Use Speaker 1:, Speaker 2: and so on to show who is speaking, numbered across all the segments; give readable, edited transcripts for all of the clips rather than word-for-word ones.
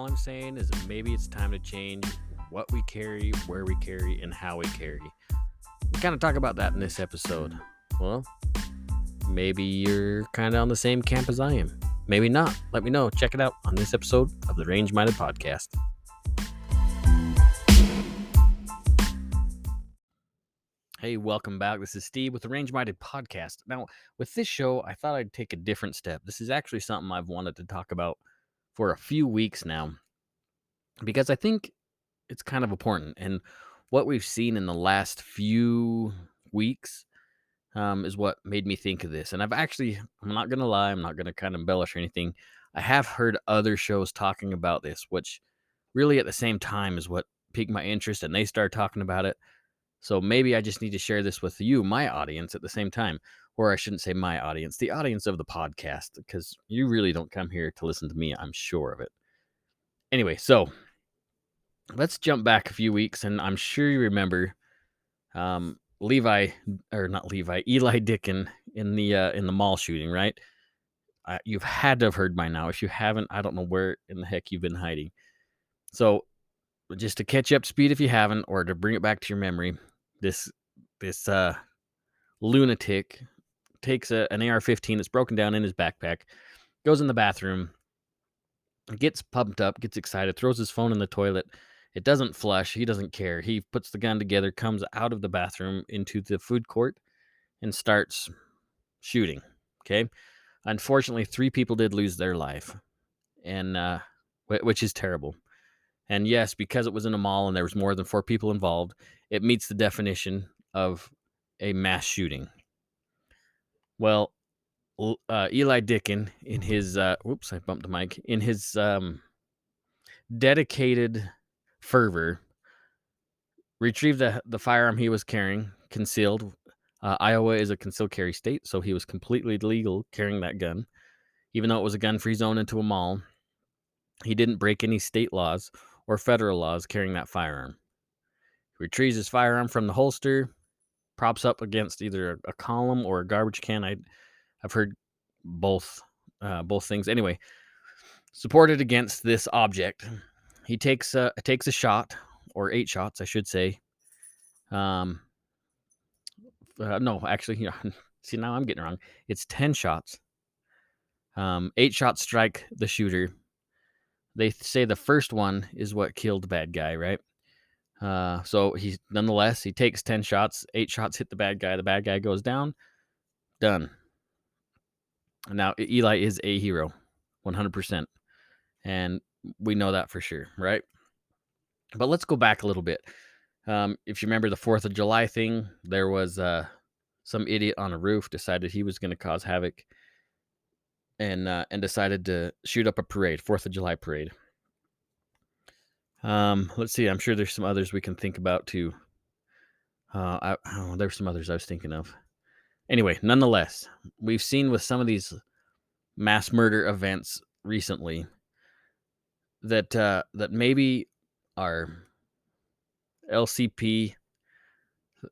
Speaker 1: All I'm saying is that maybe it's time to change what we carry, where we carry, and how we carry. We kind of talk about that in this episode. Well, maybe you're kind of on the same camp as I am. Maybe not. Let me know. Check it out on this episode of the Range Minded Podcast. Hey, welcome back. This is Steve with the Range Minded Podcast. Now, with this show, I thought I'd take a different step. This is actually something I've wanted to talk about for a few weeks now because I think it's kind of important. And what we've seen in the last few weeks is what made me think of this. And I'm not going to lie, I'm not going to kind of embellish or anything. I have heard other shows talking about this, which really at the same time is what piqued my interest, and they started talking about it. So maybe I just need to share this with you, my audience, at the same time. Or I shouldn't say my audience, the audience of the podcast, because you really don't come here to listen to me, I'm sure of it. Anyway, so let's jump back a few weeks, and I'm sure you remember Eli Dickin in the mall shooting, right? You've had to have heard by now. If you haven't, I don't know where in the heck you've been hiding. So just to catch you up to speed if you haven't, or to bring it back to your memory, this lunatic takes an AR-15 that's broken down in his backpack, goes in the bathroom, gets pumped up, gets excited, throws his phone in the toilet. It doesn't flush. He doesn't care. He puts the gun together, comes out of the bathroom into the food court, and starts shooting. Okay. Unfortunately, 3 people did lose their life, and which is terrible. And yes, because it was in a mall and there was more than 4 people involved, it meets the definition of a mass shooting. Well, Eli Dickin, in his I bumped the mic, in his dedicated fervor, retrieved the firearm he was carrying, concealed. Iowa is a concealed carry state, so he was completely legal carrying that gun. Even though it was a gun-free zone into a mall, he didn't break any state laws or federal laws carrying that firearm. He retrieves his firearm from the holster, props up against either a column or a garbage can. I've heard both things. Anyway, supported against this object, he takes a shot, or 8 shots, I should say. No, actually, see, now I'm getting it wrong. It's 10 shots. 8 shots strike the shooter. They say the first one is what killed the bad guy, right? So he takes 10 shots. 8 shots hit the bad guy. The bad guy goes down. Done. Now, Eli is a hero, 100%. And we know that for sure, right? But let's go back a little bit. If you remember the 4th of July thing, there was some idiot on a roof decided he was going to cause havoc and decided to shoot up a parade, 4th of July parade. Let's see. I'm sure there's some others we can think about too. There's some others I was thinking of. Anyway, nonetheless, we've seen with some of these mass murder events recently that maybe our LCP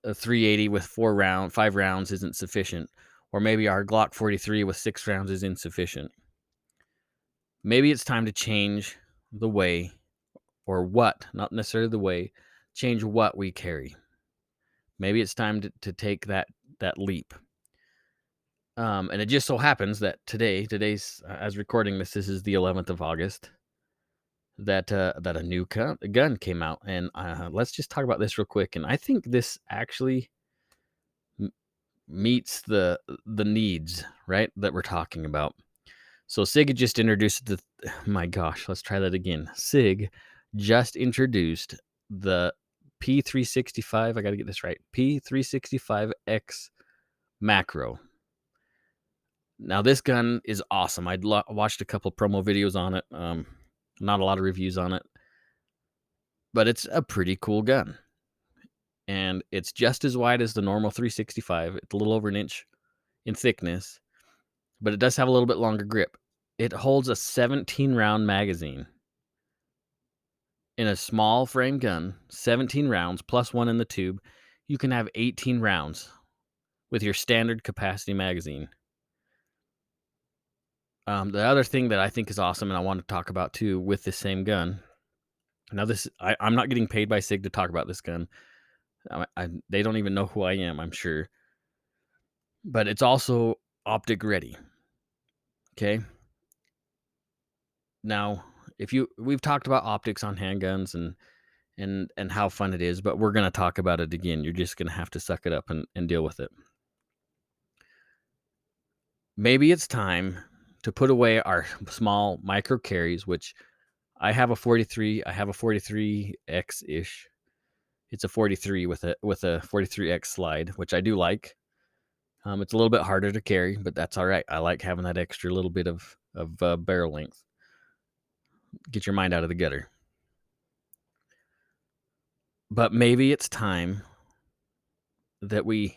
Speaker 1: 380 with 5 rounds isn't sufficient, or maybe our Glock 43 with 6 rounds is insufficient. Maybe it's time to change the way, or what, not necessarily the way, change what we carry. Maybe it's time to take that leap. And it just so happens that today's as recording this is the 11th of August, that a new gun came out. And let's just talk about this real quick. And I think this actually meets the needs, right, that we're talking about. So SIG just introduced let's try that again. SIG just introduced the P365, I got to get this right, P365X macro. Now, this gun is awesome. I watched a couple promo videos on it. Not a lot of reviews on it. But it's a pretty cool gun. And it's just as wide as the normal 365. It's a little over an inch in thickness. But it does have a little bit longer grip. It holds a 17-round magazine. In a small frame gun, 17 rounds plus 1 in the tube, you can have 18 rounds with your standard capacity magazine. The other thing that I think is awesome and I want to talk about too with this same gun. Now, I'm not getting paid by SIG to talk about this gun. They don't even know who I am, I'm sure. But it's also optic ready. Okay. Now, we've talked about optics on handguns and how fun it is, but we're gonna talk about it again. You're just gonna have to suck it up and deal with it. Maybe it's time to put away our small micro carries, which I have a 43. I have a 43X ish. It's a 43 with a 43X slide, which I do like. It's a little bit harder to carry, but that's all right. I like having that extra little bit of barrel length. Get your mind out of the gutter. But maybe it's time that we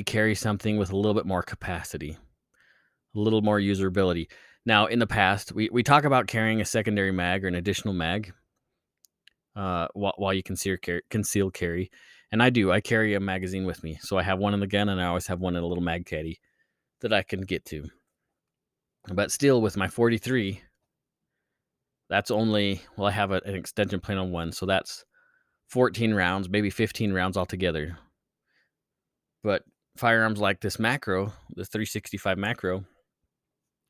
Speaker 1: carry something with a little bit more capacity, a little more usability. Now, in the past, we talk about carrying a secondary mag or an additional mag while you conceal carry. And I do. I carry a magazine with me. So I have one in the gun and I always have one in a little mag caddy that I can get to. But still, with my 43, that's only, I have an extension plate on one. So that's 14 rounds, maybe 15 rounds altogether. But firearms like this macro, the 365 macro,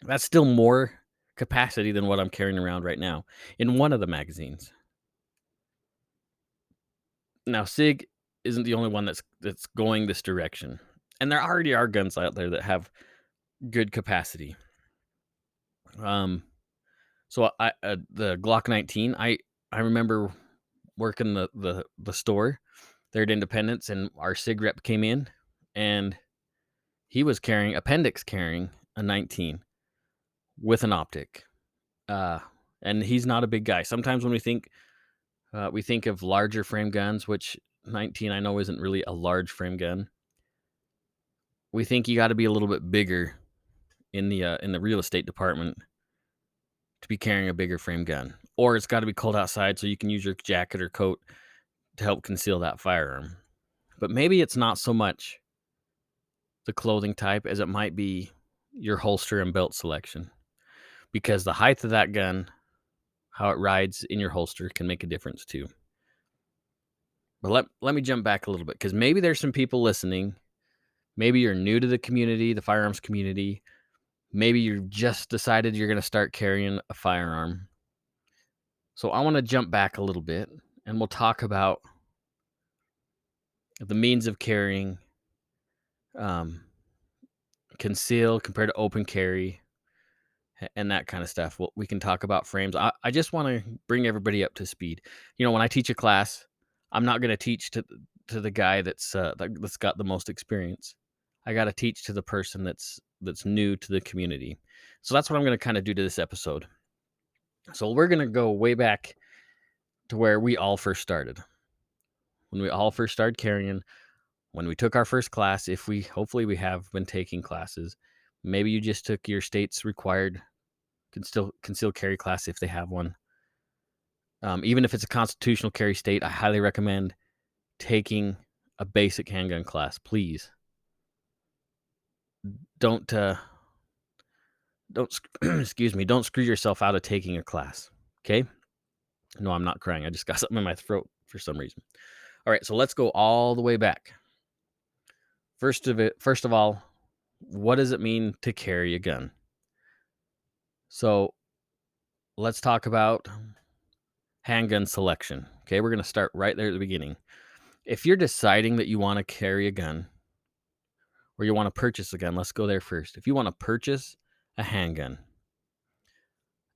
Speaker 1: that's still more capacity than what I'm carrying around right now in one of the magazines. Now, SIG isn't the only one that's going this direction. And there already are guns out there that have good capacity. So the Glock 19, I remember working the store there at Independence, and our SIG rep came in, and he was carrying a 19 with an optic. And he's not a big guy. Sometimes when we think of larger frame guns, which 19 I know isn't really a large frame gun. We think you got to be a little bit bigger in the real estate department to be carrying a bigger frame gun, or it's got to be cold outside so you can use your jacket or coat to help conceal that firearm. But maybe it's not so much the clothing type as it might be your holster and belt selection, because the height of that gun, how it rides in your holster, can make a difference too. But let me jump back a little bit, because maybe there's some people listening. Maybe you're new to the community, the firearms community. Maybe you just decided you're going to start carrying a firearm. So I want to jump back a little bit, and we'll talk about the means of carrying, conceal compared to open carry, and that kind of stuff. We can talk about frames. I just want to bring everybody up to speed. When I teach a class, I'm not going to teach to the guy that's got the most experience. I got to teach to the person that's new to the community. So that's what I'm going to kind of do to this episode. So we're going to go way back to where we all first started. When we all first started carrying, when we took our first class, hopefully we have been taking classes. Maybe you just took your state's required conceal carry class if they have one. Even if it's a constitutional carry state, I highly recommend taking a basic handgun class. Please don't excuse me, don't screw yourself out of taking a class. Okay? No, I'm not crying. I just got something in my throat for some reason. All right, so let's go all the way back. First of all, what does it mean to carry a gun? So let's talk about handgun selection. Okay, we're going to start right there at the beginning. If you're deciding that you want to carry a gun or you want to purchase a gun, let's go there first. If you want to purchase a handgun,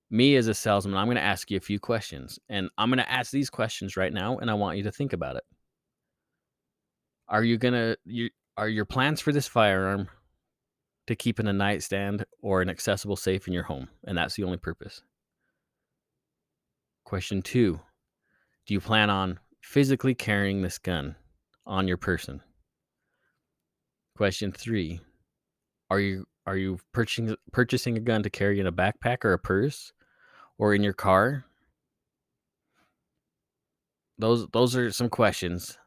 Speaker 1: me as a salesman, I'm going to ask you a few questions, and I'm going to ask these questions right now, and I want you to think about it. Are your plans for this firearm to keep in a nightstand or an accessible safe in your home, and that's the only purpose? Question 2, do you plan on physically carrying this gun on your person? Question 3, are you purchasing a gun to carry in a backpack or a purse or in your car? Those are some questions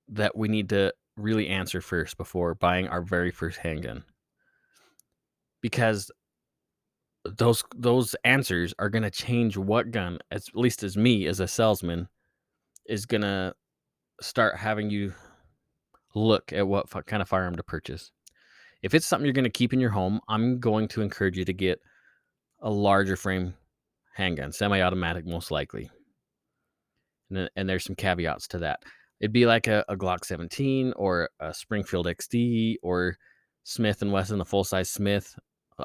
Speaker 1: that we need to really answer first before buying our very first handgun. Because those answers are gonna change what gun, as at least as me as a salesman, is gonna start having you look at what kind of firearm to purchase. If it's something you're gonna keep in your home, I'm going to encourage you to get a larger frame handgun, semi-automatic most likely. And there's some caveats to that. It'd be like a Glock 17 or a Springfield XD or Smith& and Wesson, the full-size Smith.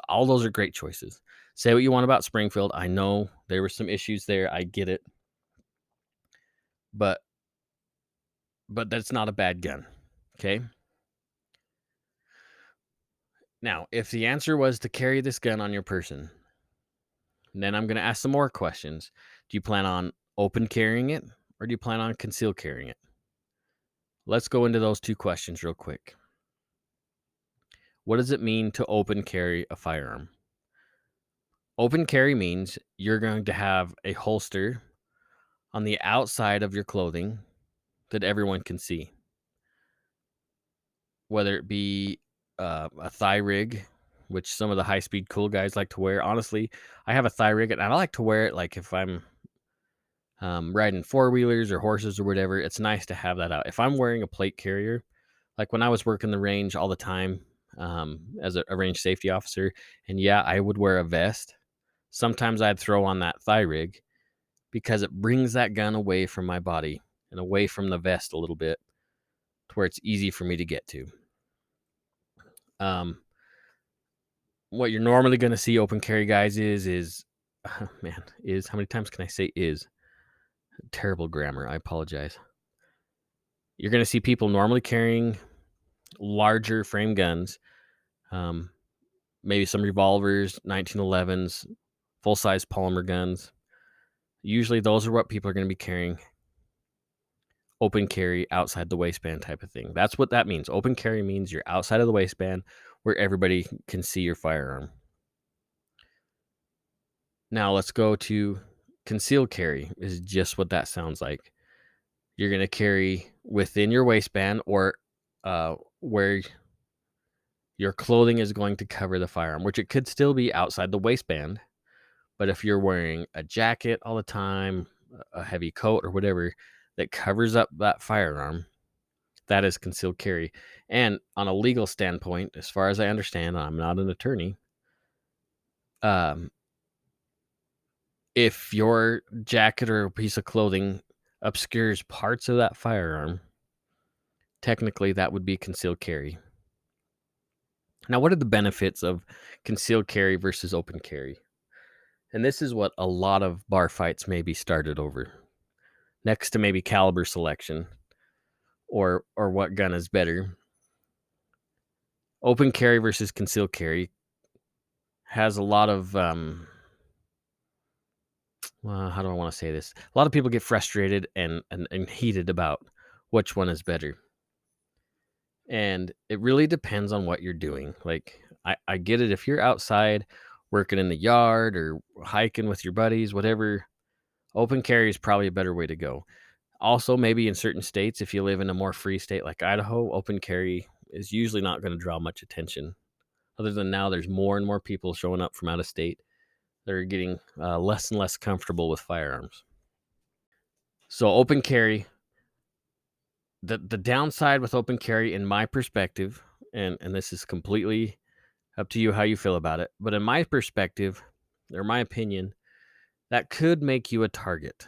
Speaker 1: All those are great choices. Say what you want about Springfield. I know there were some issues there. I get it. But that's not a bad gun. Okay? Now, if the answer was to carry this gun on your person, then I'm going to ask some more questions. Do you plan on open carrying it or do you plan on concealed carrying it? Let's go into those two questions real quick. What does it mean to open carry a firearm? Open carry means you're going to have a holster on the outside of your clothing that everyone can see. Whether it be a thigh rig, which some of the high-speed cool guys like to wear. Honestly, I have a thigh rig, and I like to wear it like if I'm riding four-wheelers or horses or whatever. It's nice to have that out. If I'm wearing a plate carrier, like when I was working the range all the time as a range safety officer, and yeah, I would wear a vest. Sometimes I'd throw on that thigh rig because it brings that gun away from my body and away from the vest a little bit to where it's easy for me to get to. What you're normally going to see open carry guys is how many times can I say is? Terrible grammar. I apologize. You're going to see people normally carrying larger frame guns, maybe some revolvers, 1911s, full-size polymer guns. Usually those are what people are going to be carrying. Open carry, outside the waistband type of thing. That's what that means. Open carry means you're outside of the waistband where everybody can see your firearm. Now let's go to concealed carry. Is just what that sounds like. You're going to carry within your waistband or where your clothing is going to cover the firearm, which it could still be outside the waistband. But if you're wearing a jacket all the time, a heavy coat or whatever that covers up that firearm, that is concealed carry. And on a legal standpoint, as far as I understand, I'm not an attorney. If your jacket or a piece of clothing obscures parts of that firearm, technically that would be concealed carry. Now, what are the benefits of concealed carry versus open carry? And this is what a lot of bar fights may be started over. Next to maybe caliber selection or what gun is better. Open carry versus concealed carry has a lot of how do I want to say this? A lot of people get frustrated and heated about which one is better. And it really depends on what you're doing. Like, I get it. If you're outside working in the yard or hiking with your buddies, whatever, open carry is probably a better way to go. Also, maybe in certain states, if you live in a more free state like Idaho, open carry is usually not going to draw much attention. Other than now, there's more and more people showing up from out of state. They're getting less and less comfortable with firearms. So open carry, the downside with open carry in my perspective, and this is completely up to you how you feel about it, but in my perspective, or my opinion, that could make you a target.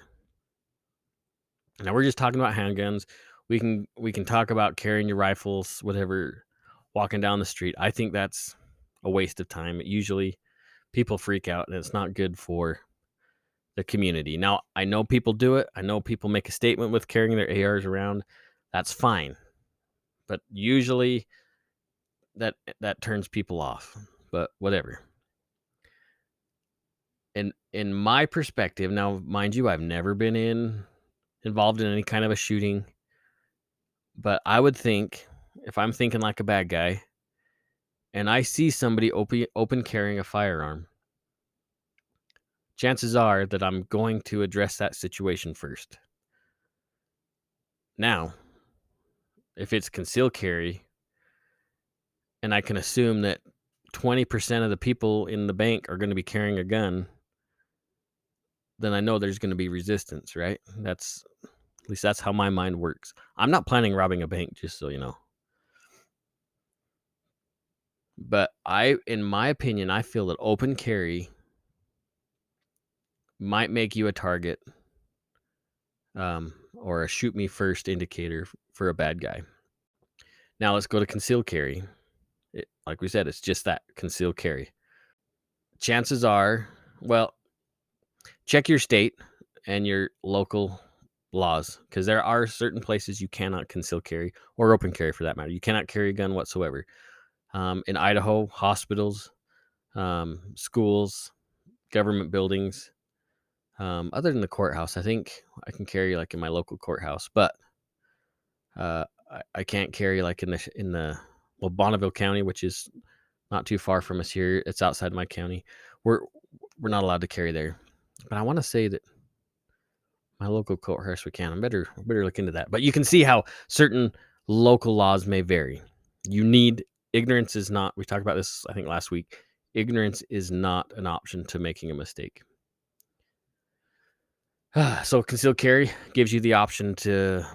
Speaker 1: Now we're just talking about handguns. We can talk about carrying your rifles, whatever, walking down the street. I think that's a waste of time. Usually people freak out and it's not good for the community. Now, I know people do it. I know people make a statement with carrying their ARs around. That's fine. But usually that turns people off. But whatever. In my perspective, now mind you, I've never been involved in any kind of a shooting. But I would think, if I'm thinking like a bad guy, and I see somebody open carrying a firearm, chances are that I'm going to address that situation first. Now, if it's concealed carry, and I can assume that 20% of the people in the bank are going to be carrying a gun, then I know there's going to be resistance, right? At least that's how my mind works. I'm not planning robbing a bank, just so you know. But in my opinion, I feel that open carry might make you a target, or a shoot me first indicator for a bad guy. Now let's go to concealed carry. Like we said, it's just that, concealed carry. Chances are, well, check your state and your local laws, because there are certain places you cannot conceal carry, or open carry for that matter. You cannot carry a gun whatsoever. In Idaho, hospitals, schools, government buildings, other than the courthouse, I think I can carry like in my local courthouse, but I can't carry like in the Bonneville County, which is not too far from us here. It's outside my county. We're not allowed to carry there. But I want to say that my local courthouse we can. I better look into that. But you can see how certain local laws may vary. Ignorance is not. We talked about this I think last week. Ignorance is not an option to making a mistake. So concealed carry gives you the option to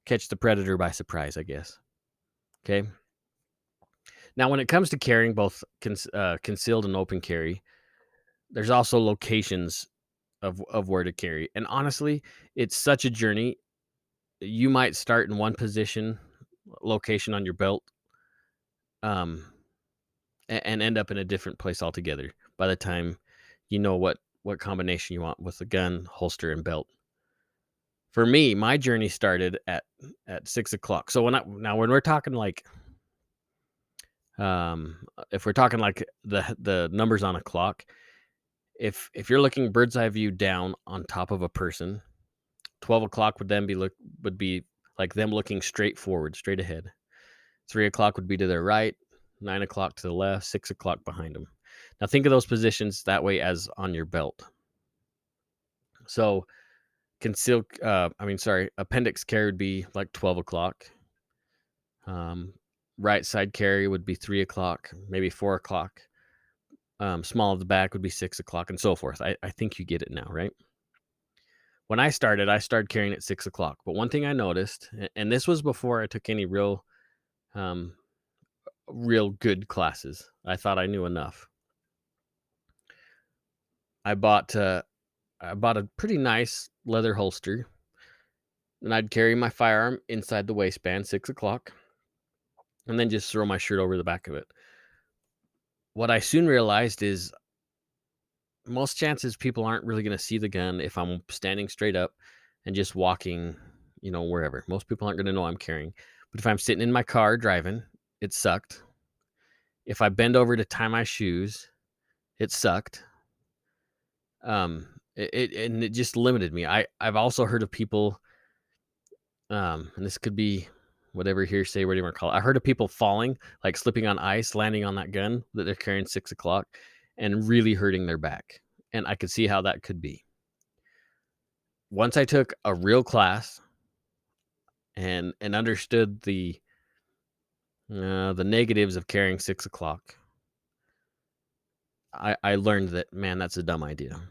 Speaker 1: catch the predator by surprise, I guess. Okay. Now, when it comes to carrying both concealed and open carry, there's also locations of where to carry. And honestly, it's such a journey. You might start in one location on your belt, and end up in a different place altogether by the time you know what combination you want with the gun, holster, and belt. For me, my journey started at 6:00. So when we're talking like, if we're talking like the numbers on a clock, if you're looking bird's eye view down on top of a person, 12:00 would be like them looking straight forward, straight ahead. 3:00 would be to their right, 9:00 to the left, 6:00 behind them. Now think of those positions that way as on your belt. So appendix carry would be like 12:00. Right side carry would be 3:00, maybe 4:00. Small of the back would be 6:00, and so forth. I think you get it now, right? When I started carrying at 6:00. But one thing I noticed, and this was before I took any real good classes. I thought I knew enough. I bought a pretty nice leather holster, and I'd carry my firearm inside the waistband, 6:00, and then just throw my shirt over the back of it. What I soon realized is most chances people aren't really going to see the gun if I'm standing straight up and just walking, wherever. Most people aren't going to know I'm carrying. But if I'm sitting in my car driving, it sucked. If I bend over to tie my shoes, it sucked. It just limited me. I've also heard of people, and this could be whatever hearsay, whatever you want to call it. I heard of people falling, like slipping on ice, landing on that gun that they're carrying 6:00, and really hurting their back. And I could see how that could be. Once I took a real class and understood the negatives of carrying 6:00, I learned that, man, that's a dumb idea.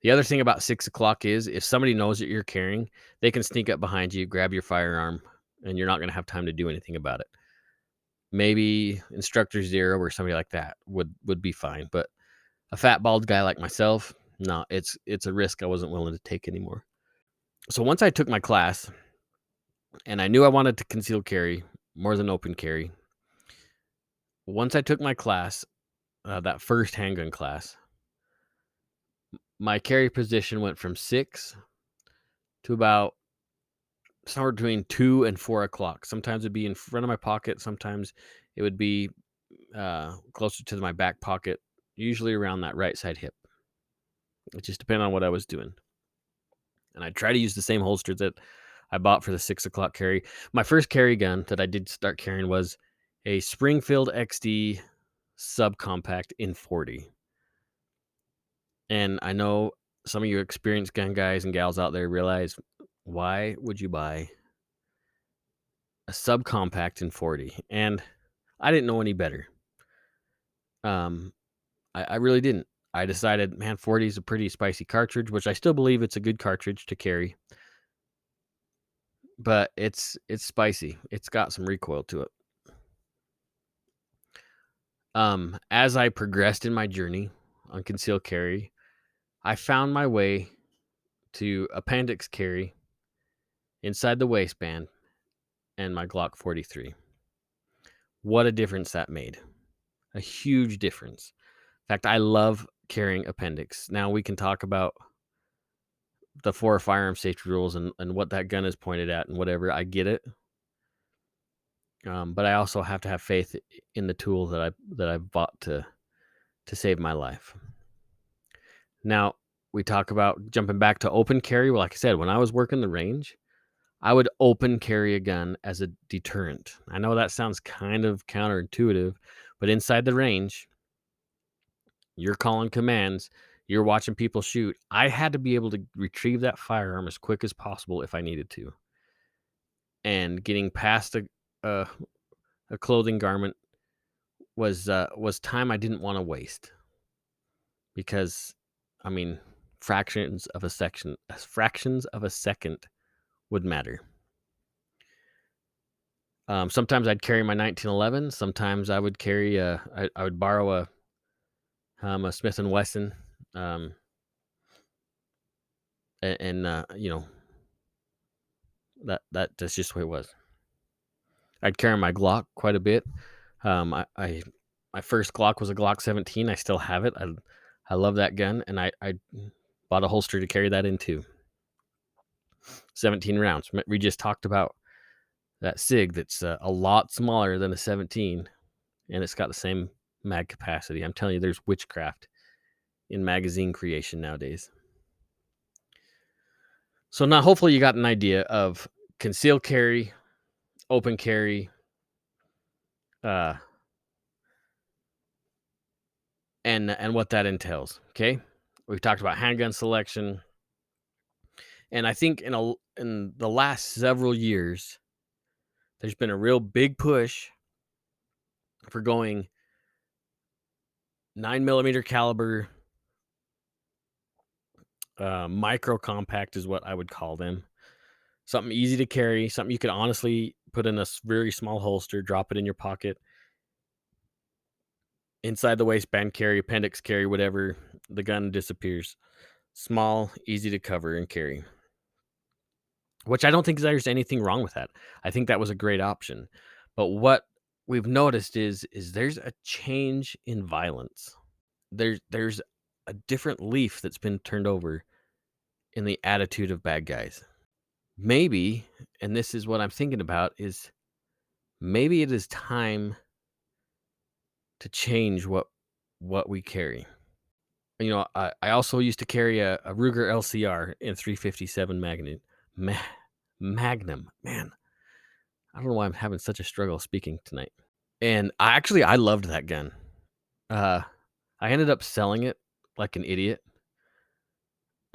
Speaker 1: The other thing about 6:00 is if somebody knows that you're carrying, they can sneak up behind you, grab your firearm, and you're not going to have time to do anything about it. Maybe Instructor Zero or somebody like that would be fine. But a fat, bald guy like myself, no, it's a risk I wasn't willing to take anymore. So once I took my class and I knew I wanted to conceal carry more than open carry, once I took my class, that first handgun class, my carry position went from 6 to about somewhere between 2 and 4:00. Sometimes it'd be in front of my pocket. Sometimes it would be closer to my back pocket, usually around that right side hip. It just depended on what I was doing. And I try to use the same holster that I bought for the 6:00 carry. My first carry gun that I did start carrying was a Springfield XD subcompact in 40. And I know some of you experienced gun guys and gals out there realize, why would you buy a subcompact in 40? And I didn't know any better. Um, I really didn't. I decided, man, 40 is a pretty spicy cartridge, which I still believe it's a good cartridge to carry, but it's spicy. It's got some recoil to it. As I progressed in my journey on concealed carry, I found my way to appendix carry inside the waistband and my Glock 43. What a difference that made. A huge difference. In fact, I love carrying appendix. Now we can talk about the 4 firearm safety rules and what that gun is pointed at and whatever. I get it. But I also have to have faith in the tool that I've bought to save my life. Now, we talk about jumping back to open carry. Well, like I said, when I was working the range, I would open carry a gun as a deterrent. I know that sounds kind of counterintuitive, but inside the range, you're calling commands, you're watching people shoot. I had to be able to retrieve that firearm as quick as possible if I needed to. And getting past a clothing garment was time I didn't want to waste. Because, I mean, fractions of a second would matter. Sometimes I'd carry my 1911. Sometimes I would carry I would borrow a Smith and Wesson, and you know, that's just the way it was. I'd carry my Glock quite a bit. My first Glock was a Glock 17. I still have it. I love that gun, and I bought a holster to carry that into. 17 rounds. We just talked about that SIG that's a lot smaller than a 17, and it's got the same mag capacity. I'm telling you, there's witchcraft in magazine creation nowadays. So now hopefully you got an idea of concealed carry, open carry, and what that entails. Okay, we've talked about handgun selection, and I think in the last several years, there's been a real big push for going 9mm caliber, micro compact is what I would call them. Something easy to carry, something you could honestly put in a very small holster, drop it in your pocket, inside the waistband carry, appendix carry, whatever. The gun disappears. Small, easy to cover and carry. Which I don't think there's anything wrong with that. I think that was a great option. But what we've noticed is there's a change in violence. There's a different leaf that's been turned over in the attitude of bad guys. Maybe, and this is what I'm thinking about, is maybe it is time to change what we carry. You know, I also used to carry a Ruger LCR in 357 Magnum. Magnum, man. I don't know why I'm having such a struggle speaking tonight. And I loved that gun. I ended up selling it like an idiot.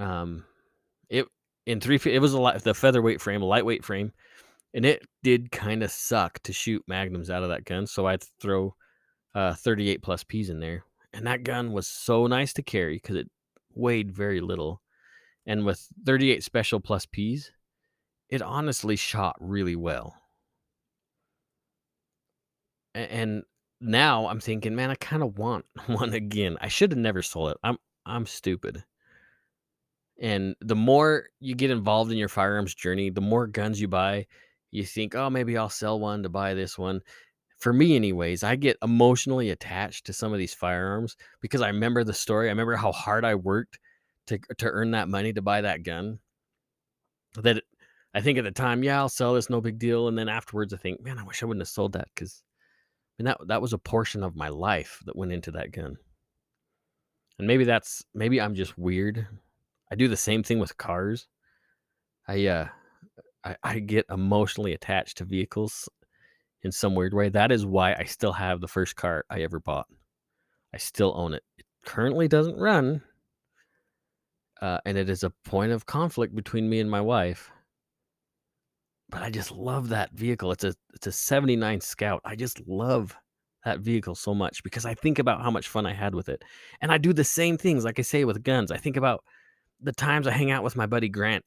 Speaker 1: It was the featherweight frame, a lightweight frame, and it did kind of suck to shoot magnums out of that gun. So I'd throw 38 plus Ps in there, and that gun was so nice to carry because it weighed very little, and with 38 special plus Ps, it honestly shot really well. And now I'm thinking, man, I kind of want one again. I should have never sold it. I'm stupid. And the more you get involved in your firearms journey, the more guns you buy, you think, oh, maybe I'll sell one to buy this one. For me, anyways, I get emotionally attached to some of these firearms because I remember the story. I remember how hard I worked to earn that money to buy that gun. That I think at the time, yeah, I'll sell this, no big deal. And then afterwards, I think, man, I wish I wouldn't have sold that because that was a portion of my life that went into that gun. And maybe I'm just weird. I do the same thing with cars. I get emotionally attached to vehicles in some weird way. That is why I still have the first car I ever bought. I still own it. It currently doesn't run, and it is a point of conflict between me and my wife. But I just love that vehicle. It's a 79 Scout. I just love that vehicle so much because I think about how much fun I had with it. And I do the same things, like I say, with guns. I think about the times I hang out with my buddy Grant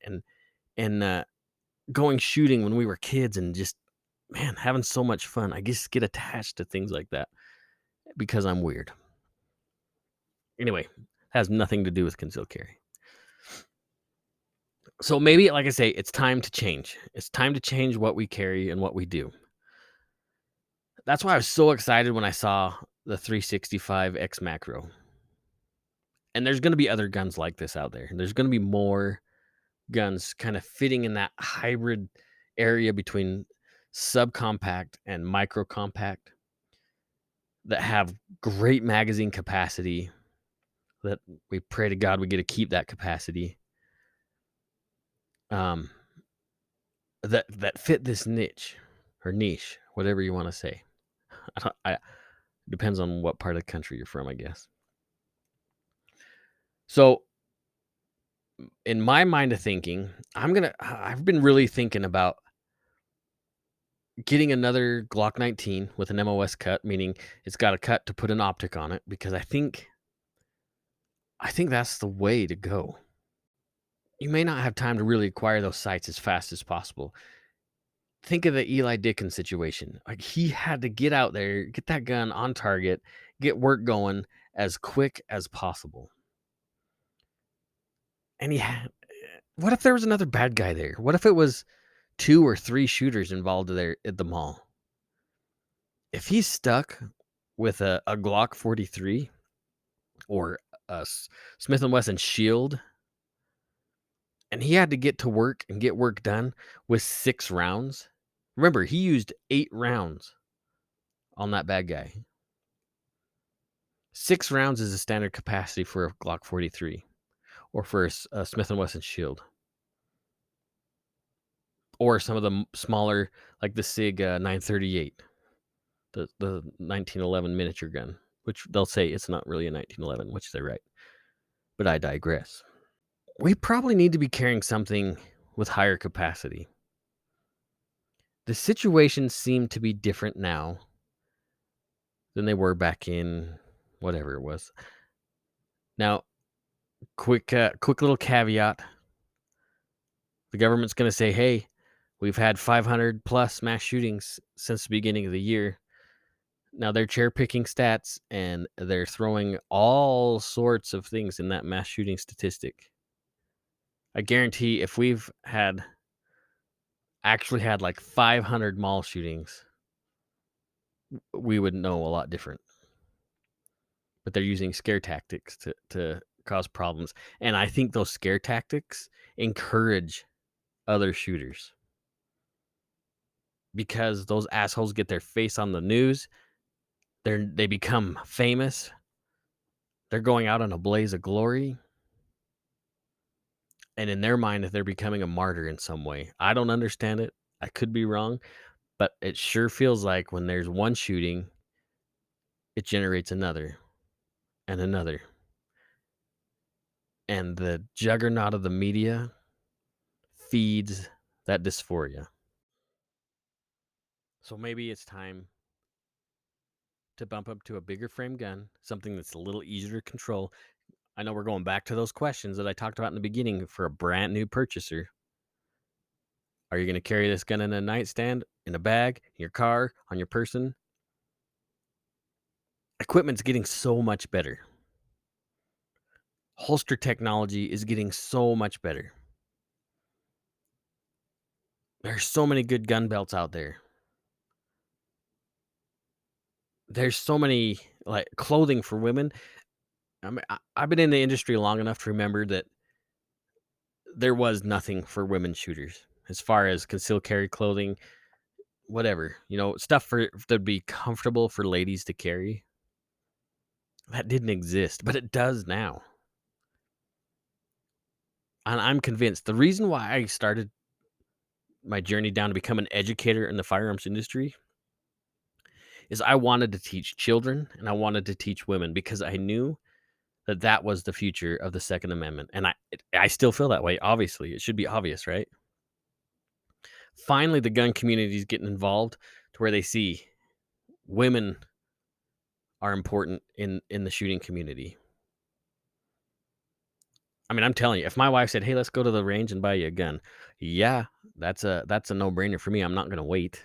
Speaker 1: and going shooting when we were kids and just, man, having so much fun. I just get attached to things like that because I'm weird. Anyway, has nothing to do with concealed carry. So maybe, like I say, it's time to change. It's time to change what we carry and what we do. That's why I was so excited when I saw the 365 X Macro. And there's going to be other guns like this out there. There's going to be more guns kind of fitting in that hybrid area between subcompact and micro compact that have great magazine capacity, that we pray to God we get to keep that capacity. That fit this niche or niche, whatever you want to say. I depends on what part of the country you're from, I guess. So in my mind of thinking, I've been really thinking about getting another Glock 19 with an MOS cut, meaning it's got a cut to put an optic on it, because I think that's the way to go. You may not have time to really acquire those sights as fast as possible. Think of the Eli Dickens situation. Like, he had to get out there, get that gun on target, get work going as quick as possible. And what if there was another bad guy there? What if it was 2 or 3 shooters involved there at the mall? If he's stuck with a Glock 43 or a Smith & Wesson Shield, and he had to get to work and get work done with 6 rounds. Remember, he used 8 rounds on that bad guy. 6 rounds is a standard capacity for a Glock 43 or for a Smith & Wesson Shield. Or some of the smaller, like the SIG 938, the 1911 miniature gun, which they'll say it's not really a 1911, which they're right. But I digress. We probably need to be carrying something with higher capacity. The situations seem to be different now than they were back in whatever it was. Now, quick little caveat. The government's going to say, hey, we've had 500 plus mass shootings since the beginning of the year. Now, they're cherry picking stats and they're throwing all sorts of things in that mass shooting statistic. I guarantee if we've actually had like 500 mall shootings, we would know a lot different. But they're using scare tactics to cause problems. And I think those scare tactics encourage other shooters, because those assholes get their face on the news. They become famous. They're going out on a blaze of glory. And in their mind, they're becoming a martyr in some way. I don't understand it. I could be wrong. But it sure feels like when there's one shooting, it generates another and another. And the juggernaut of the media feeds that dysphoria. So maybe it's time to bump up to a bigger frame gun, something that's a little easier to control. I know we're going back to those questions that I talked about in the beginning for a brand new purchaser. Are you going to carry this gun in a nightstand, in a bag, in your car, on your person? Equipment's getting so much better. Holster technology is getting so much better. There's so many good gun belts out there. There's so many, like, clothing for women. I mean, I've been in the industry long enough to remember that there was nothing for women shooters as far as concealed carry clothing, whatever, stuff that'd be comfortable for ladies to carry. That didn't exist, but it does now. And I'm convinced the reason why I started my journey down to become an educator in the firearms industry is I wanted to teach children and I wanted to teach women, because I knew that was the future of the Second Amendment. And I still feel that way. Obviously, it should be obvious, right? Finally, the gun community is getting involved to where they see women are important in the shooting community. I mean, I'm telling you, if my wife said, "Hey, let's go to the range and buy you a gun," yeah, that's a no-brainer for me. I'm not gonna wait.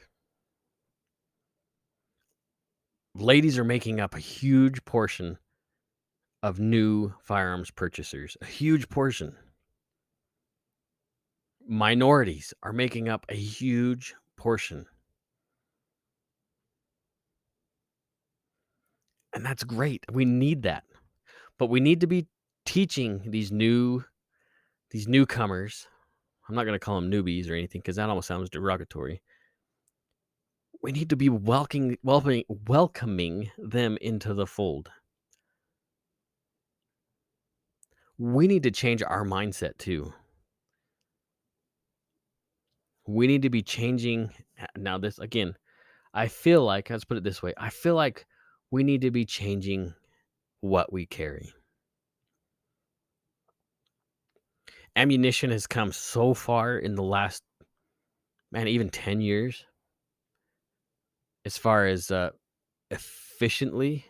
Speaker 1: Ladies are making up a huge portion of new firearms purchasers, a huge portion. Minorities are making up a huge portion, and that's great. We need that, but we need to be teaching these newcomers. I'm not gonna call them newbies or anything because that almost sounds derogatory. We need to be welcoming them into the fold. We need to change our mindset too. We need to be changing now this again, I feel like let's put it this way. I feel like we need to be changing what we carry. Ammunition has come so far in the last man, even 10 years as far as efficiently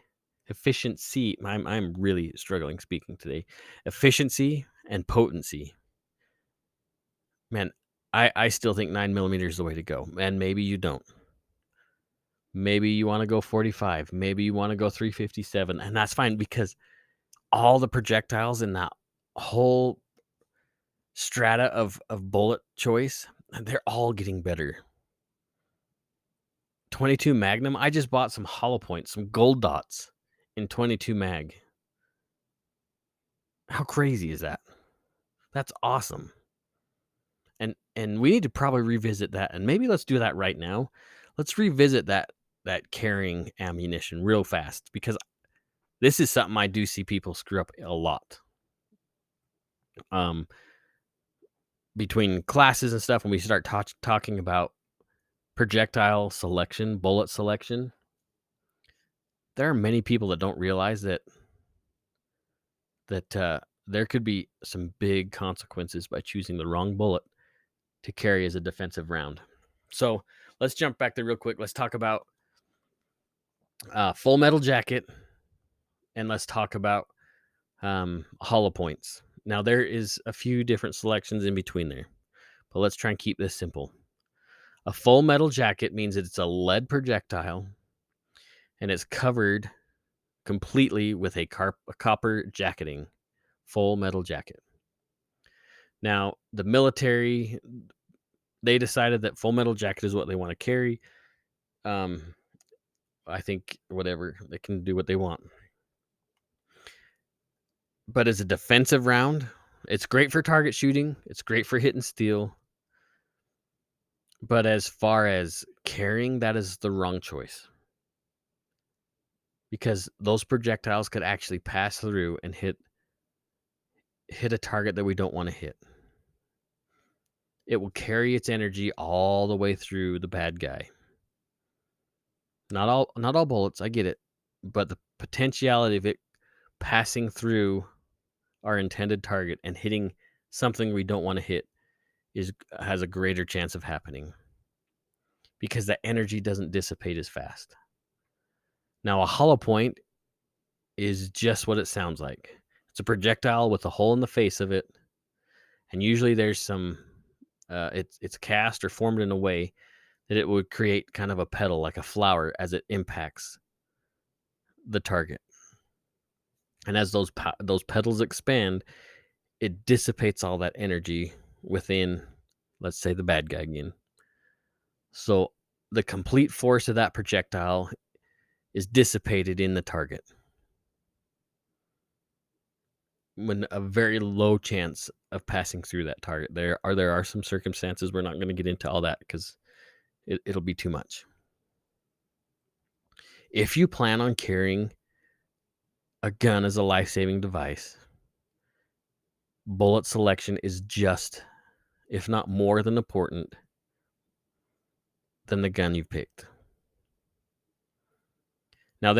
Speaker 1: efficiency. I'm really struggling speaking today. Efficiency and potency. Man, I still think 9 millimeters is the way to go. And maybe you don't. Maybe you want to go 45. Maybe you want to go 357. And that's fine because all the projectiles in that whole strata of bullet choice, they're all getting better. 22 Magnum, I just bought some hollow points, some gold dots in 22 mag. How crazy is that? That's awesome. And we need to probably revisit that, and maybe let's do that right now. Let's revisit that carrying ammunition real fast because this is something I do see people screw up a lot. Um, between classes and stuff, when we start talking about projectile selection, bullet selection, there are many people that don't realize that there could be some big consequences by choosing the wrong bullet to carry as a defensive round. So let's jump back there real quick. Let's talk about full metal jacket, and let's talk about hollow points. Now there is a few different selections in between there, but let's try and keep this simple. A full metal jacket means that it's a lead projectile and it's covered completely with a copper jacketing, full metal jacket. Now, the military, they decided that full metal jacket is what they want to carry. Um, I think whatever, they can do what they want. But as a defensive round, it's great for target shooting. It's great for hitting steel. But as far as carrying, that is the wrong choice. Because those projectiles could actually pass through and hit a target that we don't want to hit. It will carry its energy all the way through the bad guy. Not all bullets, I get it, but the potentiality of it passing through our intended target and hitting something we don't want to hit has a greater chance of happening because that energy doesn't dissipate as fast. Now, a hollow point is just what it sounds like. It's a projectile with a hole in the face of it, and usually there's some it's cast or formed in a way that it would create kind of a petal, like a flower, as it impacts the target. And as those petals expand, it dissipates all that energy within, let's say, the bad guy again. So the complete force of that projectile is dissipated in the target. When a very low chance of passing through that target. There are some circumstances, we're not going to get into all that because it'll be too much. If you plan on carrying a gun as a life-saving device, bullet selection is just, if not more than important, than the gun you picked. Now,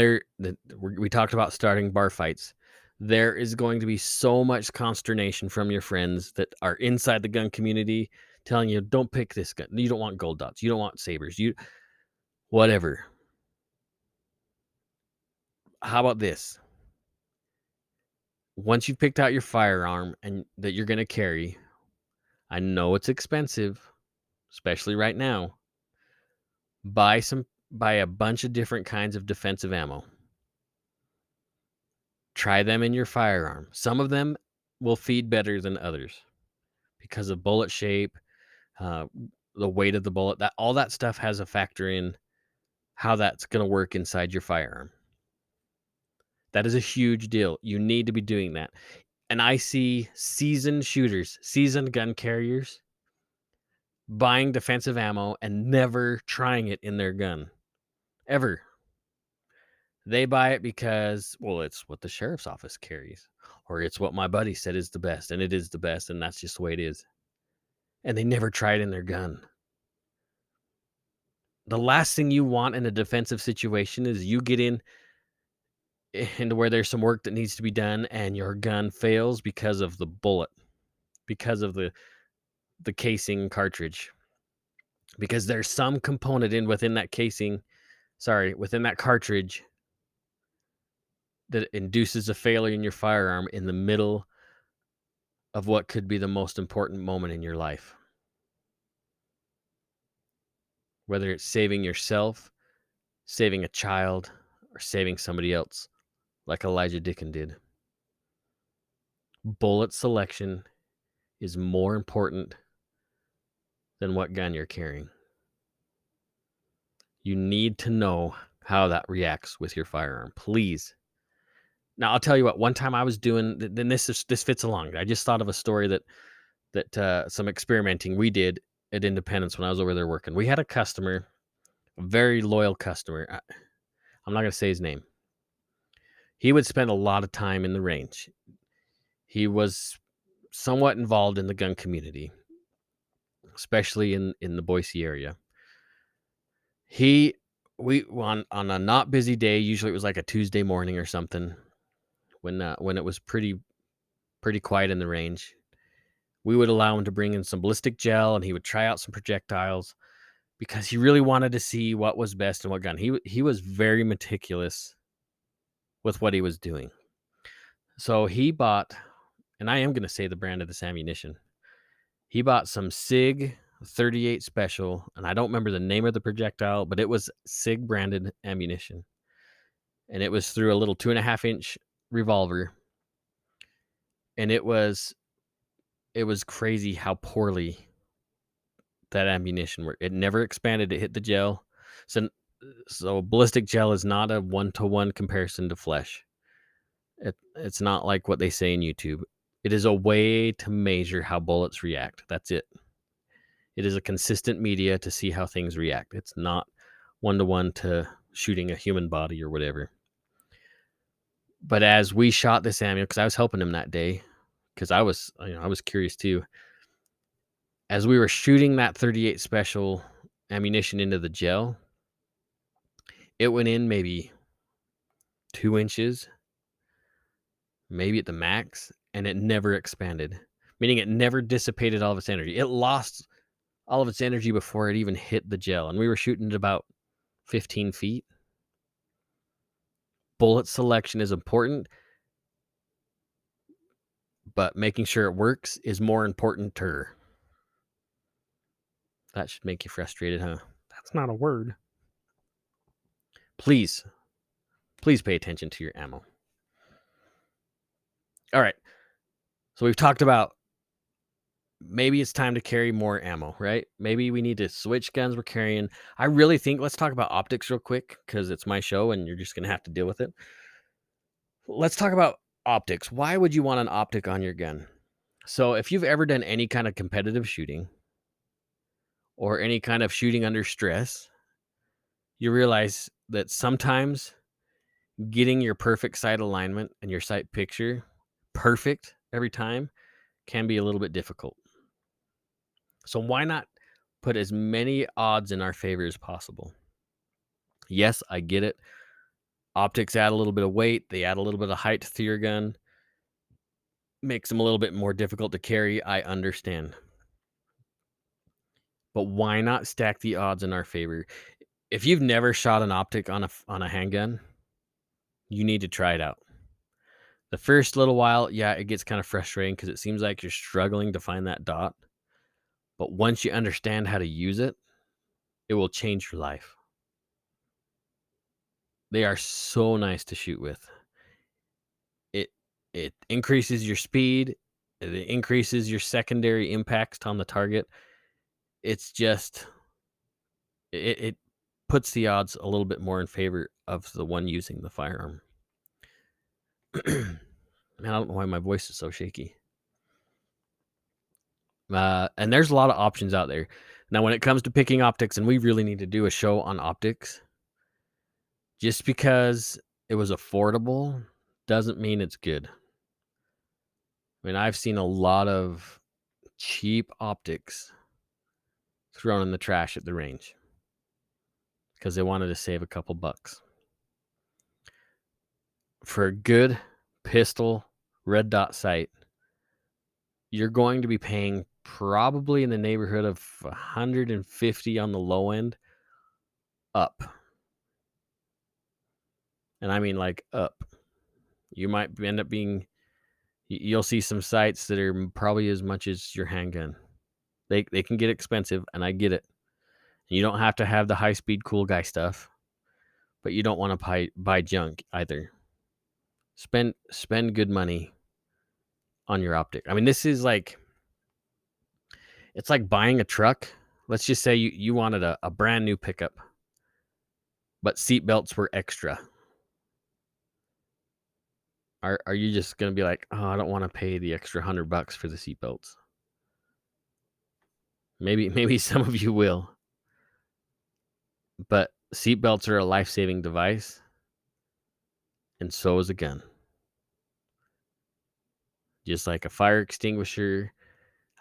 Speaker 1: we talked about starting bar fights. There is going to be so much consternation from your friends that are inside the gun community telling you, don't pick this gun. You don't want gold dots. You don't want sabers. Whatever. How about this? Once you've picked out your firearm and that you're going to carry, I know it's expensive, especially right now. Buy a bunch of different kinds of defensive ammo. Try them in your firearm. Some of them will feed better than others because of bullet shape, uh, the weight of the bullet. That all that stuff has a factor in how that's going to work inside your firearm. That is a huge deal. You need to be doing that. And I see seasoned shooters, seasoned gun carriers buying defensive ammo and never trying it in their gun ever. They buy it because, well, it's what the sheriff's office carries, or it's what my buddy said is the best, and it is the best, and that's just the way it is. And they never try it in their gun. The last thing you want in a defensive situation is you get into where there's some work that needs to be done and your gun fails because of the bullet, because of the casing cartridge, because there's some component within that casing, within that cartridge that induces a failure in your firearm in the middle of what could be the most important moment in your life. Whether it's saving yourself, saving a child, or saving somebody else, like Elijah Dicken did. Bullet selection is more important than what gun you're carrying. You need to know how that reacts with your firearm, please. Now, I'll tell you what. One time I was doing, then this fits along. I just thought of a story that some experimenting we did at Independence when I was over there working. We had a customer, a very loyal customer. I'm not going to say his name. He would spend a lot of time in the range. He was somewhat involved in the gun community, especially in the Boise area. We on a not busy day, usually it was like a Tuesday morning or something, when it was pretty quiet in the range. We would allow him to bring in some ballistic gel, and he would try out some projectiles because he really wanted to see what was best and what gun. He was very meticulous with what he was doing. So he bought, and I am going to say the brand of this ammunition. He bought some SIG 38 Special, and I don't remember the name of the projectile, but it was SIG branded ammunition. And it was through a little 2.5-inch revolver. And it was crazy how poorly that ammunition worked. It never expanded. It hit the gel. So ballistic gel is not a one-to-one comparison to flesh. It's not like what they say in YouTube. It is a way to measure how bullets react. That's it. It is a consistent media to see how things react. It's not one-to-one to shooting a human body or whatever. But as we shot this ammo, because I was helping him that day, because I was curious too. As we were shooting that 38 Special ammunition into the gel, it went in maybe 2 inches, maybe at the max, and it never expanded, meaning it never dissipated all of its energy. It lost all of its energy before it even hit the gel, and we were shooting at about 15 feet. Bullet selection is important, but making sure it works is more important to her. That should make you frustrated, huh? That's not a word. Please pay attention to your ammo. All right. So we've talked about maybe it's time to carry more ammo, right? Maybe we need to switch guns we're carrying. I really think, let's talk about optics real quick, because it's my show and you're just going to have to deal with it. Let's talk about optics. Why would you want an optic on your gun? So if you've ever done any kind of competitive shooting or any kind of shooting under stress, you realize that sometimes getting your perfect sight alignment and your sight picture perfect every time can be a little bit difficult. So why not put as many odds in our favor as possible? Yes, I get it. Optics add a little bit of weight. They add a little bit of height to your gun. Makes them a little bit more difficult to carry. I understand. But why not stack the odds in our favor? If you've never shot an optic on a handgun, You need to try it out. The first little while, yeah, it gets kind of frustrating because it seems like you're struggling to find that dot. But once you understand how to use it, it will change your life. They are so nice to shoot with. It it increases your speed, it increases your secondary impacts on the target. It's just it puts the odds a little bit more in favor of the one using the firearm. Man, I don't know why my voice is so shaky. And there's a lot of options out there. Now, when it comes to picking optics, and we really need to do a show on optics, just because it was affordable doesn't mean it's good. I mean, I've seen a lot of cheap optics thrown in the trash at the range because they wanted to save a couple bucks. For a good pistol red dot sight, you're going to be paying probably in the neighborhood of 150 on the low end up. And I mean like up. You might end up being you'll see some sights that are probably as much as your handgun. They can get expensive, and I get it. You don't have to have the high speed cool guy stuff, but you don't want to buy junk either. Spend good money on your optic. I mean, this is like it's like buying a truck. Let's just say you wanted a brand new pickup, but seat belts were extra. Are you just gonna be like, oh, I don't want to pay the extra $100 for the seat belts? Maybe some of you will, but seat belts are a life saving device, and so is a gun. Just like a fire extinguisher,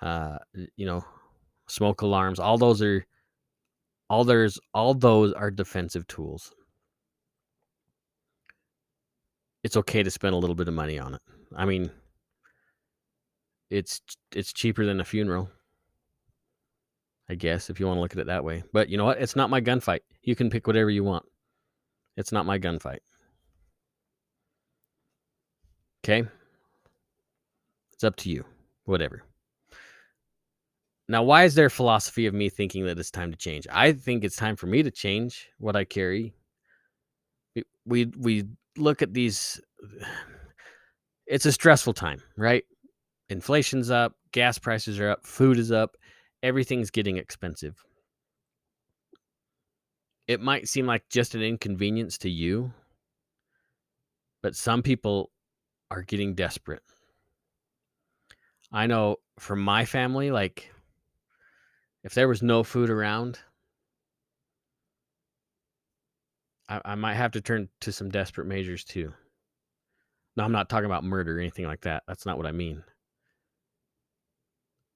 Speaker 1: uh, you know, smoke alarms. All those are defensive tools. It's okay to spend a little bit of money on it. I mean, it's cheaper than a funeral, I guess, if you want to look at it that way. But you know what? It's not my gunfight. You can pick whatever you want. It's not my gunfight. Okay? It's up to you. Whatever. Now, why is there a philosophy of me thinking that it's time to change? I think it's time for me to change what I carry. We look at these. It's a stressful time, right? Inflation's up, gas prices are up, food is up, everything's getting expensive. It might seem like just an inconvenience to you, but some people are getting desperate. I know for my family, like if there was no food around, I might have to turn to some desperate measures too. No, I'm not talking about murder or anything like that. That's not what I mean.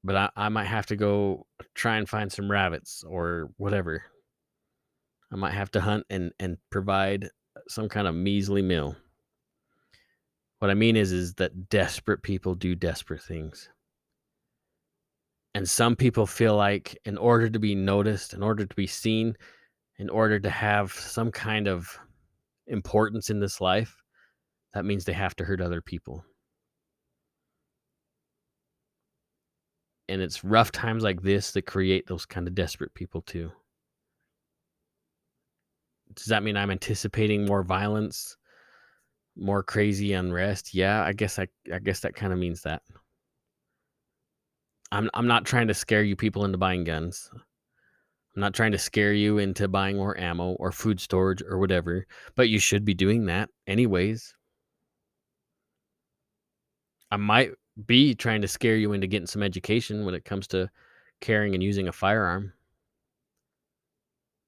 Speaker 1: But I might have to go try and find some rabbits or whatever. I might have to hunt and provide some kind of measly meal. What I mean is that desperate people do desperate things. And some people feel like in order to be noticed, in order to be seen, in order to have some kind of importance in this life, that means they have to hurt other people. And it's rough times like this that create those kind of desperate people too. Does that mean I'm anticipating more violence, more crazy unrest? Yeah, I guess that kind of means that. I'm not trying to scare you people into buying guns. I'm not trying to scare you into buying more ammo or food storage or whatever, but you should be doing that anyways. I might be trying to scare you into getting some education when it comes to carrying and using a firearm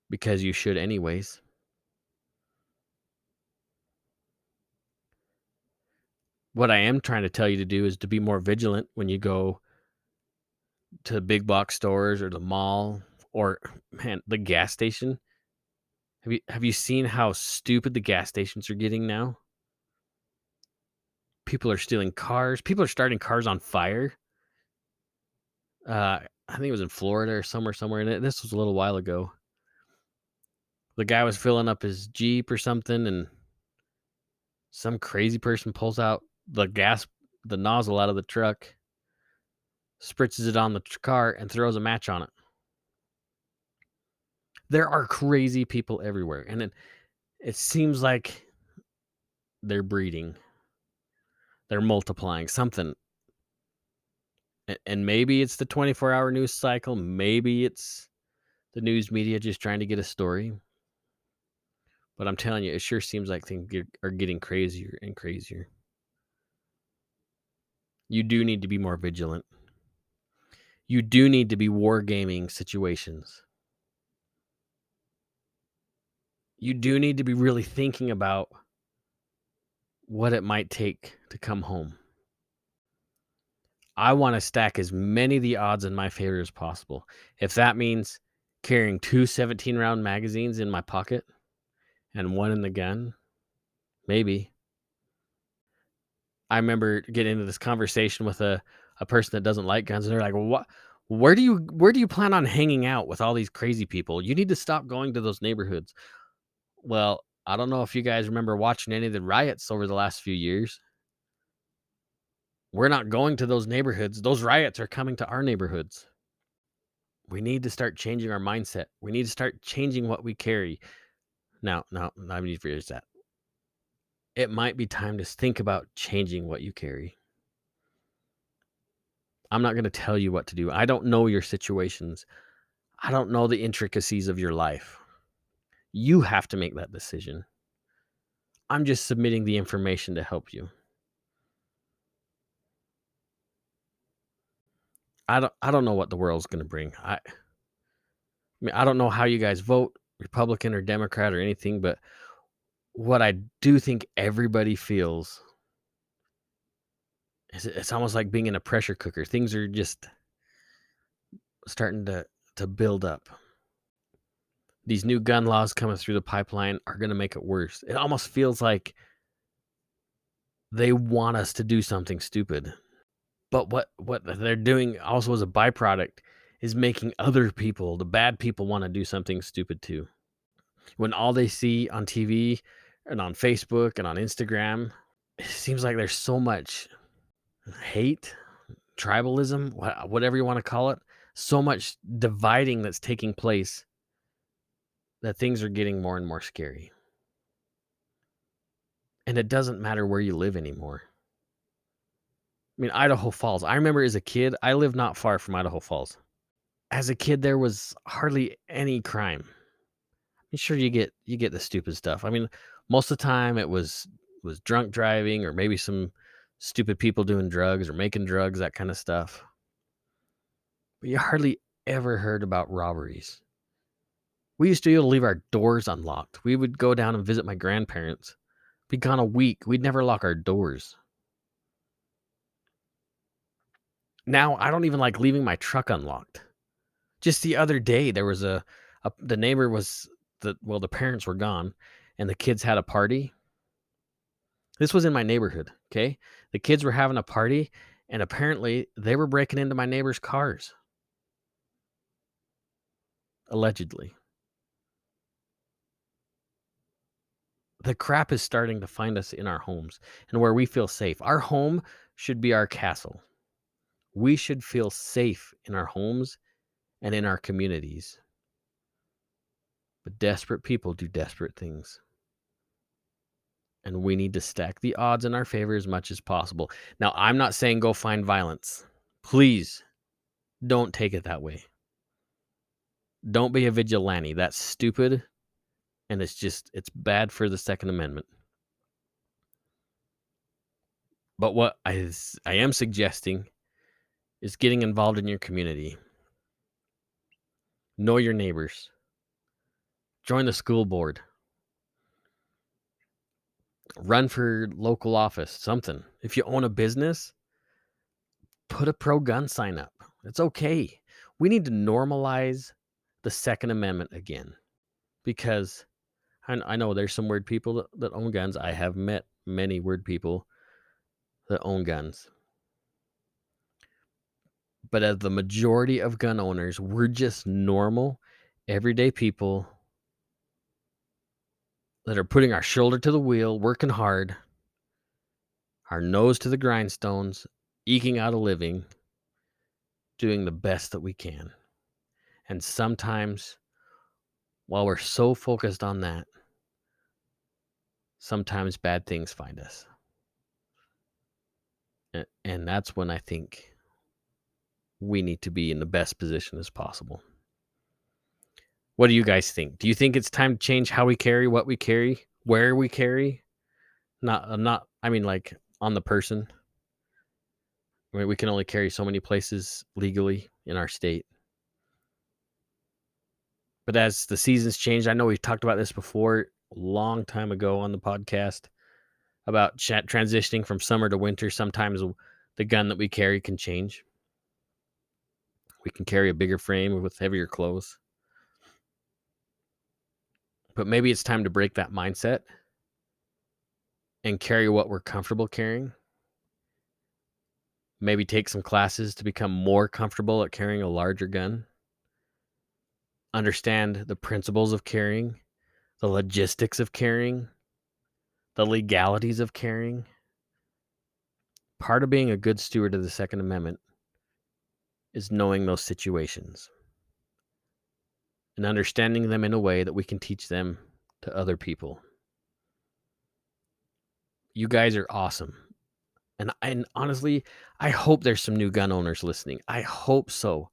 Speaker 1: because you should anyways. What I am trying to tell you to do is to be more vigilant when you go to big box stores or the mall or man, the gas station. Have you seen how stupid the gas stations are getting now? People are stealing cars. People are starting cars on fire. I think it was in Florida or somewhere in it. This was a little while ago. The guy was filling up his Jeep or something, and Some crazy person pulls out the nozzle out of the truck, spritzes it on the car, and throws a match on it. There are crazy people everywhere, and it seems like they're breeding, they're multiplying something. And maybe it's the 24-hour news cycle, maybe it's the news media just trying to get a story. But I'm telling you, it sure seems like are getting crazier and crazier. You do need to be more vigilant. You do need to be wargaming situations. You do need to be really thinking about what it might take to come home. I want to stack as many of the odds in my favor as possible. If that means carrying 2 17-round magazines in my pocket and one in the gun, maybe. I remember getting into this conversation with a person that doesn't like guns, and they're like, "What? Where do you plan on hanging out with all these crazy people? You need to stop going to those neighborhoods." Well, I don't know if you guys remember watching any of the riots over the last few years. We're not going to those neighborhoods. Those riots are coming to our neighborhoods. We need to start changing our mindset. We need to start changing what we carry. Now, I need to rephrase that. It might be time to think about changing what you carry. I'm not going to tell you what to do. I don't know your situations. I don't know the intricacies of your life. You have to make that decision. I'm just submitting the information to help you. I don't know what the world's going to bring. I mean, I don't know how you guys vote, Republican or Democrat or anything, but what I do think everybody feels is it's almost like being in a pressure cooker. Things are just starting to build up. These new gun laws coming through the pipeline are going to make it worse. It almost feels like they want us to do something stupid. But what they're doing also as a byproduct is making other people, the bad people, want to do something stupid too. When all they see on TV and on Facebook and on Instagram, it seems like there's so much hate, tribalism, whatever you want to call it, so much dividing that's taking place that things are getting more and more scary. And it doesn't matter where you live anymore. I mean, Idaho Falls. I remember as a kid, I lived not far from Idaho Falls. As a kid, there was hardly any crime. I'm sure you get the stupid stuff. I mean, most of the time it was drunk driving or maybe some stupid people doing drugs or making drugs, that kind of stuff. But you hardly ever heard about robberies. We used to be able to leave our doors unlocked. We would go down and visit my grandparents. Be gone a week. We'd never lock our doors. Now I don't even like leaving my truck unlocked. Just the other day, there was the neighbor was the parents were gone, and the kids had a party. This was in my neighborhood. Okay, the kids were having a party, and apparently they were breaking into my neighbor's cars, allegedly. The crap is starting to find us in our homes and where we feel safe. Our home should be our castle. We should feel safe in our homes and in our communities. But desperate people do desperate things. And we need to stack the odds in our favor as much as possible. Now, I'm not saying go find violence. Please don't take it that way. Don't be a vigilante. That's stupid. And it's bad for the Second Amendment. But what I am suggesting is getting involved in your community. Know your neighbors. Join the school board. Run for local office, something. If you own a business, put a pro-gun sign up. It's okay. We need to normalize the Second Amendment again. Because I know there's some weird people that own guns. I have met many weird people that own guns. But as the majority of gun owners, we're just normal, everyday people that are putting our shoulder to the wheel, working hard, our nose to the grindstones, eking out a living, doing the best that we can. And sometimes, while we're so focused on that, sometimes bad things find us. And that's when I think we need to be in the best position as possible. What do you guys think? Do you think it's time to change how we carry, what we carry, where we carry? I mean, like on the person. I mean, we can only carry so many places legally in our state. But as the seasons change, I know we've talked about this before, a long time ago on the podcast, about transitioning from summer to winter. Sometimes the gun that we carry can change. We can carry a bigger frame with heavier clothes. But maybe it's time to break that mindset and carry what we're comfortable carrying. Maybe take some classes to become more comfortable at carrying a larger gun. Understand the principles of carrying, the logistics of carrying, the legalities of carrying. Part of being a good steward of the Second Amendment is knowing those situations and understanding them in a way that we can teach them to other people. You guys are awesome. And honestly, I hope there's some new gun owners listening. I hope so.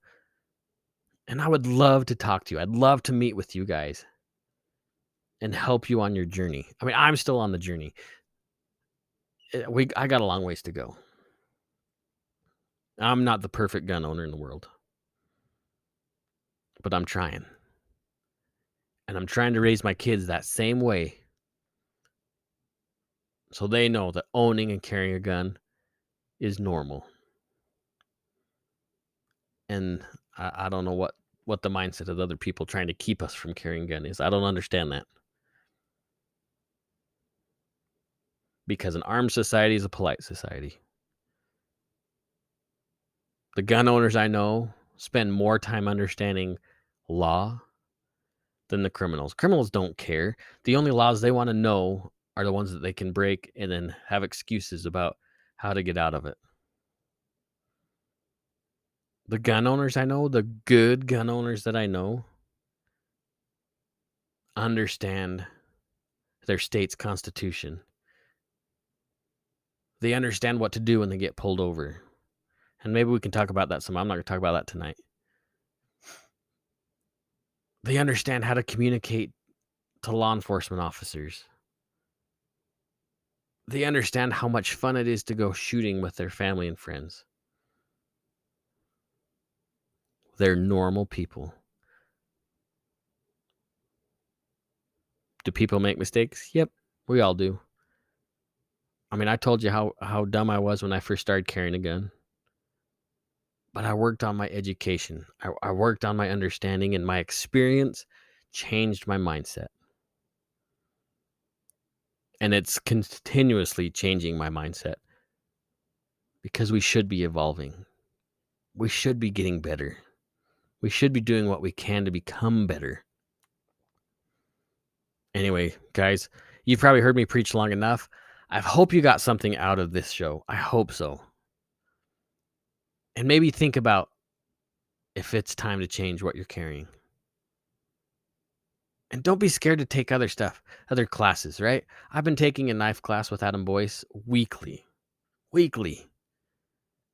Speaker 1: And I would love to talk to you. I'd love to meet with you guys and help you on your journey. I mean, I'm still on the journey. I got a long ways to go. I'm not the perfect gun owner in the world, but I'm trying. And I'm trying to raise my kids that same way so they know that owning and carrying a gun is normal. And I don't know what the mindset of other people trying to keep us from carrying a gun is. I don't understand that. Because an armed society is a polite society. The gun owners I know spend more time understanding law than the criminals. Criminals don't care. The only laws they want to know are the ones that they can break and then have excuses about how to get out of it. The gun owners I know, the good gun owners that I know, understand their state's constitution. They understand what to do when they get pulled over. And maybe we can talk about that some. I'm not going to talk about that tonight. They understand how to communicate to law enforcement officers. They understand how much fun it is to go shooting with their family and friends. They're normal people. Do people make mistakes? Yep, we all do. I mean, I told you how dumb I was when I first started carrying a gun. But I worked on my education. I worked on my understanding, and my experience changed my mindset. And it's continuously changing my mindset because we should be evolving. We should be getting better. We should be doing what we can to become better. Anyway, guys, you've probably heard me preach long enough. I hope you got something out of this show. I hope so. And maybe think about if it's time to change what you're carrying. And don't be scared to take other stuff, other classes, right? I've been taking a knife class with Adam Boyce weekly. Weekly.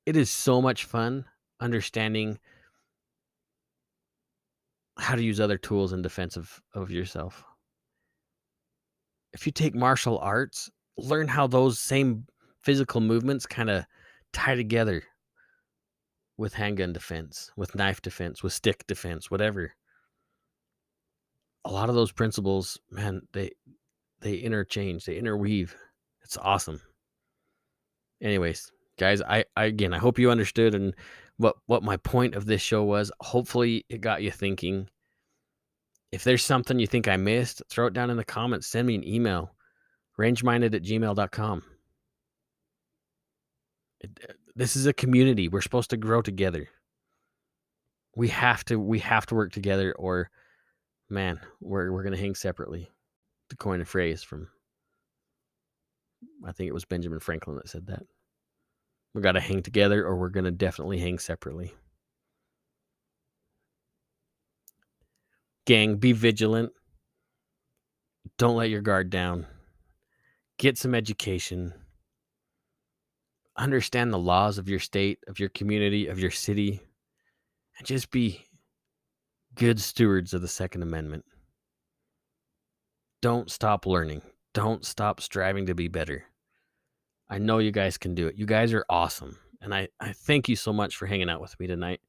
Speaker 1: It is so much fun understanding how to use other tools in defense of yourself. If you take martial arts, learn how those same physical movements kind of tie together with handgun defense, with knife defense, with stick defense, whatever. A lot of those principles, man, they interchange, they interweave. It's awesome. Anyways, guys, I again, I hope you understood and what my point of this show was. Hopefully it got you thinking. If there's something you think I missed, throw it down in the comments. Send me an email, rangeminded@gmail.com. This is a community. We're supposed to grow together. We have to work together, or man, we're gonna hang separately. To coin a phrase from I think it was Benjamin Franklin that said that. We got to hang together or we're going to definitely hang separately. Gang, be vigilant. Don't let your guard down. Get some education. Understand the laws of your state, of your community, of your city, and just be good stewards of the Second Amendment. Don't stop learning. Don't stop striving to be better. I know you guys can do it. You guys are awesome. And I thank you so much for hanging out with me tonight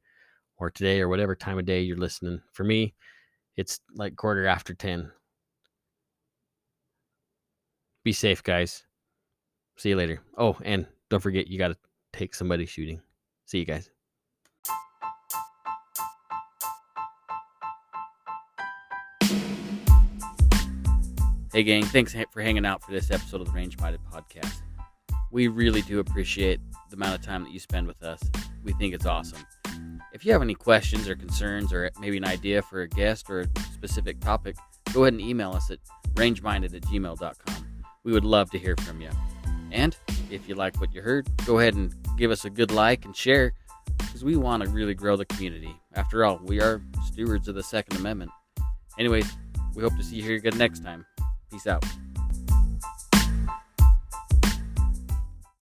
Speaker 1: or today or whatever time of day you're listening. For me, it's like 10:15. Be safe, guys. See you later. Oh, and don't forget, you got to take somebody shooting. See you guys. Hey, gang, thanks for hanging out for this episode of the Range Minded Podcast. We really do appreciate the amount of time that you spend with us. We think it's awesome. If you have any questions or concerns or maybe an idea for a guest or a specific topic, go ahead and email us at rangeminded@gmail.com. We would love to hear from you. And if you like what you heard, go ahead and give us a good like and share, because we want to really grow the community. After all, we are stewards of the Second Amendment. Anyways, we hope to see you here again next time. Peace out.